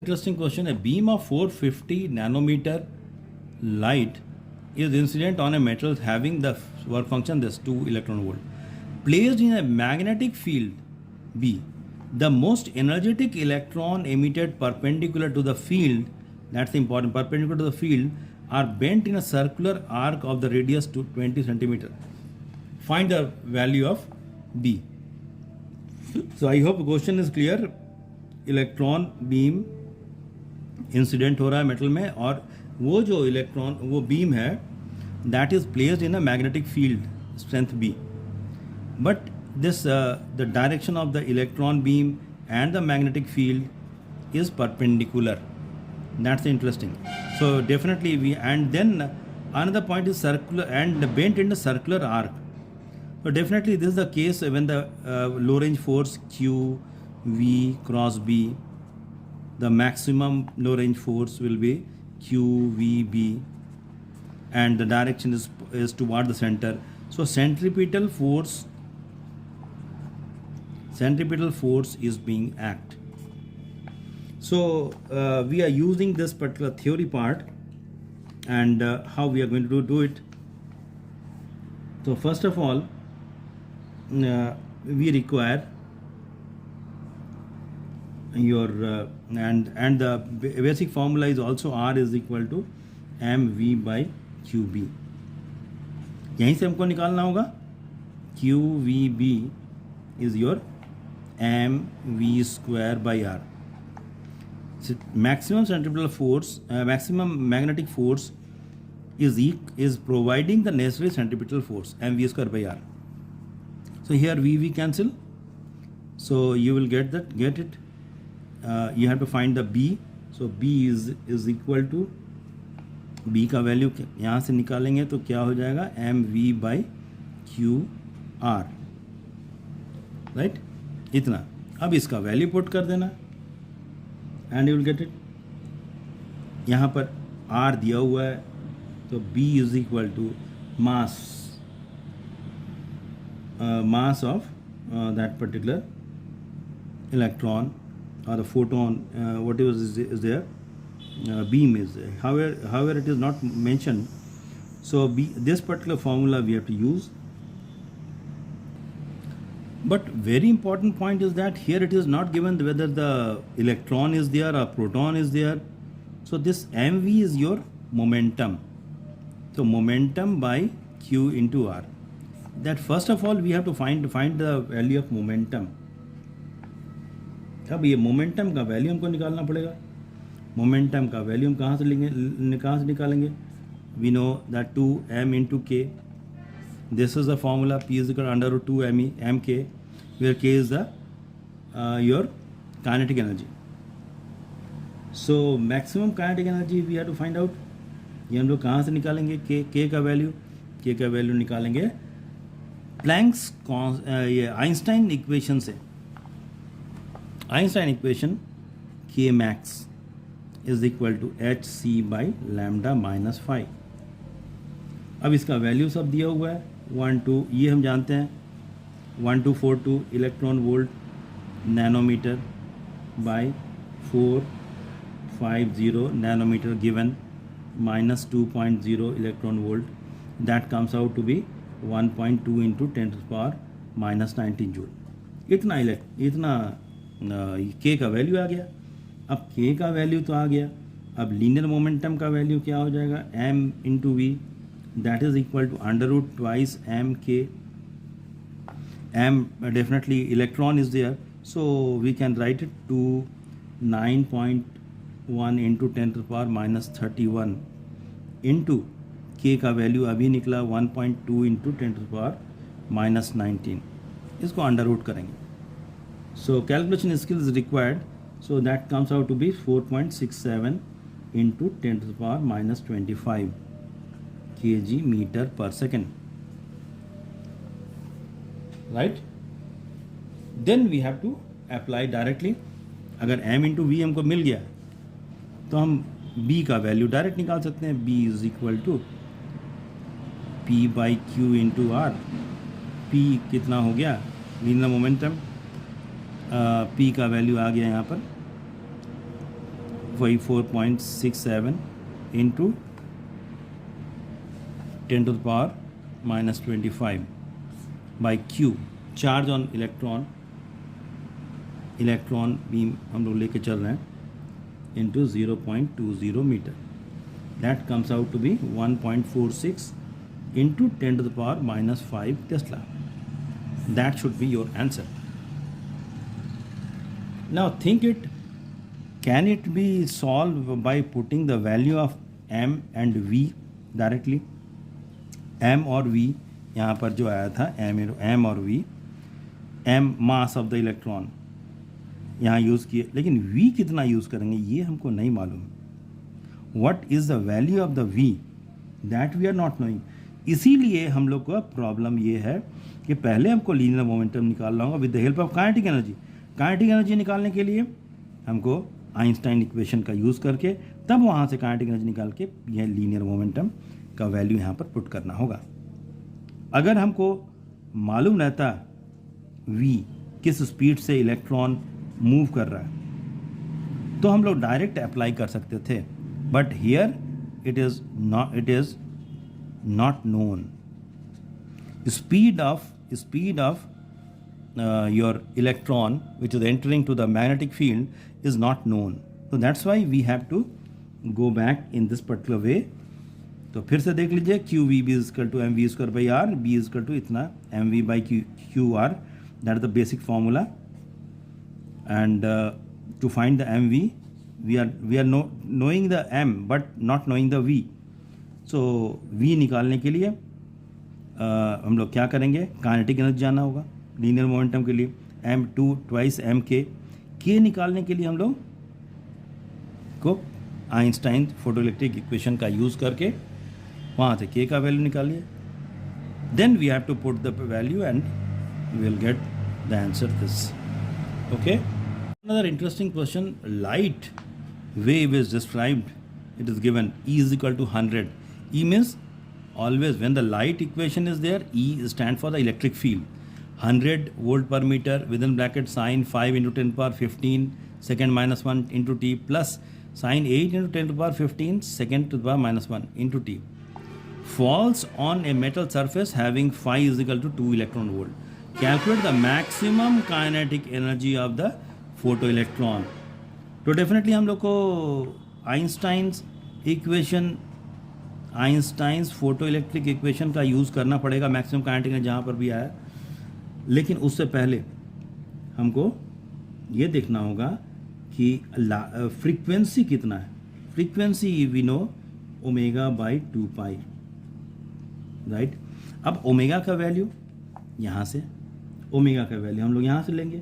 Interesting question. A beam of 450 nanometer light is incident on a metal having the work function this 2 electron volt. Placed in a magnetic field B, the most energetic electron emitted perpendicular to the field, that's important, perpendicular to the field, are bent in a circular arc of the radius to 20 centimeter. Find the value of B. So I hope the question is clear. Electron beam incident हो रहा है metal में, और वो जो electron वो beam है that is placed in a magnetic field strength B, but this the direction of the electron beam and the magnetic field is perpendicular. That's interesting. So definitely and then another point is circular and bent in the circular arc. So definitely this is the case when the low range force Q V cross B, the maximum low range force will be Q V B, and the direction is toward the center. So centripetal force is being act. So we are using this particular theory part, and how we are going to do it. So first of all, we require your and the basic formula is also R is equal to mv by qb. यहीं से हमको निकालना होगा qvb is your mv square by r. So maximum centripetal force, maximum magnetic force is providing the necessary centripetal force mv square by r. So here v cancel, so you will get it. You have to find the b. So b is equal to, b का value यहाँ से निकालेंगे तो क्या हो जाएगा, mv by qr, right, इतना. अब इसका वैल्यू पुट कर देना and you will get it. यहाँ पर r दिया हुआ है, तो b is equal to mass of that particular electron or the photon, whatever is there, beam is there. However it is not mentioned. So this particular formula we have to use. But very important point is that here it is not given whether the electron is there or proton is there. So this mv is your momentum. So momentum by q into r. That first of all we have to find the value of momentum. अब ये momentum का value हमको निकालना पड़ेगा. Momentum का value हम कहाँ से निकालेंगे? We know that 2m into k. This is the formula. P is equal to under root 2 mk, where k is the your kinetic energy. So maximum kinetic energy we have to find out. ये हम लोग कहाँ से निकालेंगे? k का value? k का value निकालेंगे planks ये आइंस्टाइन इक्वेशन से. Einstein equation k max is equal to hc by lambda minus 5. अब इसका वैल्यू सब दिया हुआ है. 12 ये हम जानते हैं, 1242 electron volt nanometre by 450 nanometre given minus 2.0 electron volt. That comes out to be 1.2 into 10 to the power minus 19 joule. इतना k का वैल्यू आ गया. अब k का वैल्यू तो आ गया. अब लीनियर मोमेंटम का वैल्यू क्या हो जाएगा? m into V, that is equal to under root twice M K. m definitely electron is there, so we can write it to 9.1 into 10 to the power minus 31 into k का value अभी निकला 1.2 into 10 to the power minus 19. इसको under root करेंगे. So calculation skill is required. So that comes out to be 4.67 into 10 to the power minus 25 kg meter per second. Right? Then we have to apply directly. अगर m into v हमको मिल गया तो हम b का value direct निकाल सकते हैं. b is equal to p by q into r. p कितना हो गया? Linear momentum. p का वैल्यू आ गया यहाँ पर वही 4.67 into 10 to the power minus 25 by Q, charge on electron beam हम लोग लेके चल रहे हैं, into 0.20 metre. That comes out to be 1.46 into 10 to the power minus 5 Tesla. That should be your answer. Now think it, can it be solved by putting the value of M and V directly? M और V यहाँ पर जो आया था M और V, M mass of the electron यहाँ use किए, लेकिन V कितना यूज़ करेंगे ये हमको नहीं मालूम. What is the value of the V? That we are not knowing. इसीलिए हम लोग का प्रॉब्लम ये है कि पहले हमको लीनियर मोमेंटम निकालना होगा with the help of kinetic energy. Kinetic energy निकालने के लिए हमको आइंस्टाइन इक्वेशन का यूज़ करके तब वहाँ से काइनेटिक एनर्जी निकाल के यह लीनियर मोमेंटम का वैल्यू यहाँ पर पुट करना होगा. अगर हमको मालूम रहता v किस स्पीड से इलेक्ट्रॉन मूव कर रहा है तो हम लोग डायरेक्ट अप्लाई कर सकते थे, but here it is not known. Speed of your electron which is entering to the magnetic field is not known. So that's why we have to go back in this particular way. तो फिर से देख लीजिए, QV is equal to mv square by r, b is equal to इतना mv by qr. That is the basic formula. And to find the mv, we are knowing the m but not knowing the v. So V निकालने के लिए हम लोग क्या करेंगे, kinetic energy जाना होगा लीनियर मोमेंटम के लिए, m2 ट्वाइस एम के निकालने के लिए हम लोग को आइंस्टाइन फोटोइलेक्ट्रिक इक्वेशन का यूज़ करके वहाँ से k का वैल्यू निकालिए. Then we have to put the value and we will get the answer this. Okay, another interesting question. Light wave is described, it is given E is equal to 100. E means always when the light equation is there, E stands for the electric field. 100 volt per meter within bracket sine 5 into 10 power 15 second minus 1 into t plus sine 8 into 10 to the power 15 second to the power minus 1 into t falls on a metal surface having phi is equal to 2 electron volt. Calculate the maximum kinetic energy of the photoelectron. तो definitely हम लोग को Einstein's photo electric equation का use करना पड़ेगा maximum kinetic energy जहाँ पर भी आया. लेकिन उससे पहले हमको ये देखना होगा कि फ्रीक्वेंसी कितना है. Frequency we know omega by 2 pi, right. अब ओमेगा का वैल्यू यहाँ से, ओमेगा का वैल्यू हम लोग यहाँ से लेंगे,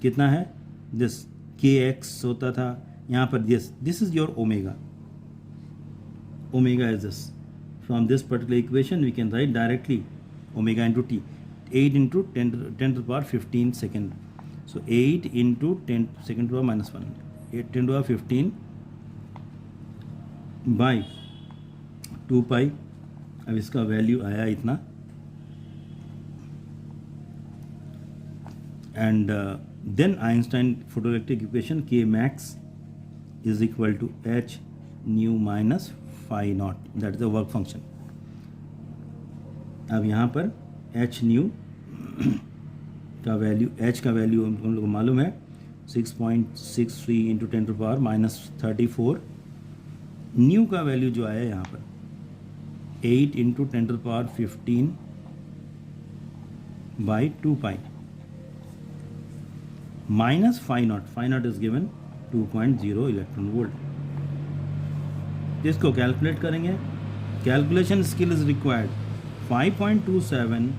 कितना है, दिस kx होता था यहाँ पर, this is your omega. Omega is this. From this particular equation we can write directly omega into T, 8 into 10 to the power 15 second. So 8 into 10 second to power minus 1, 8 10 to the power 15 by 2 pi. अब इसका value आया इतना, and then Einstein photoelectric equation K max is equal to h nu minus phi naught, that is the work function. अब यहाँ पर h nu का value, h का value हम लोग को मालूम है 6.63 into 10 to the power minus 34. Nu का वैल्यू जो आया यहाँ पर 8 into 10 to the power 15 by 2 pi minus phi naught. Phi naught is given 2.0 electron volt. इसको कैलकुलेट करेंगे. Calculation skill is required. 5.27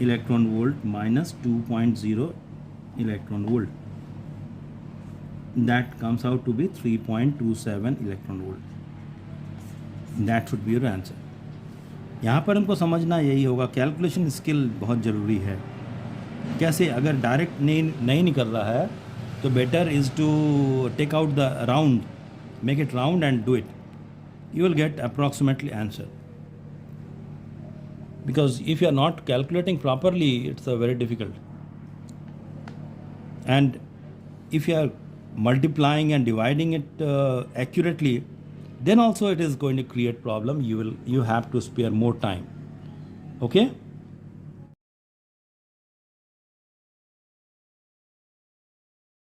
electron volt minus 2.0 electron volt, that comes out to be 3.27 electron volt. That should be your answer. यहाँ पर हमको समझना यही होगा, calculation skill बहुत ज़रूरी है. कैसे, अगर डायरेक्ट नहीं निकल रहा है तो better is to take out the round, make it round and do it. You will get approximately answer. Because if you are not calculating properly it's a very difficult. And if you are multiplying and dividing it accurately, then also it is going to create problem. You have to spare more time. Okay.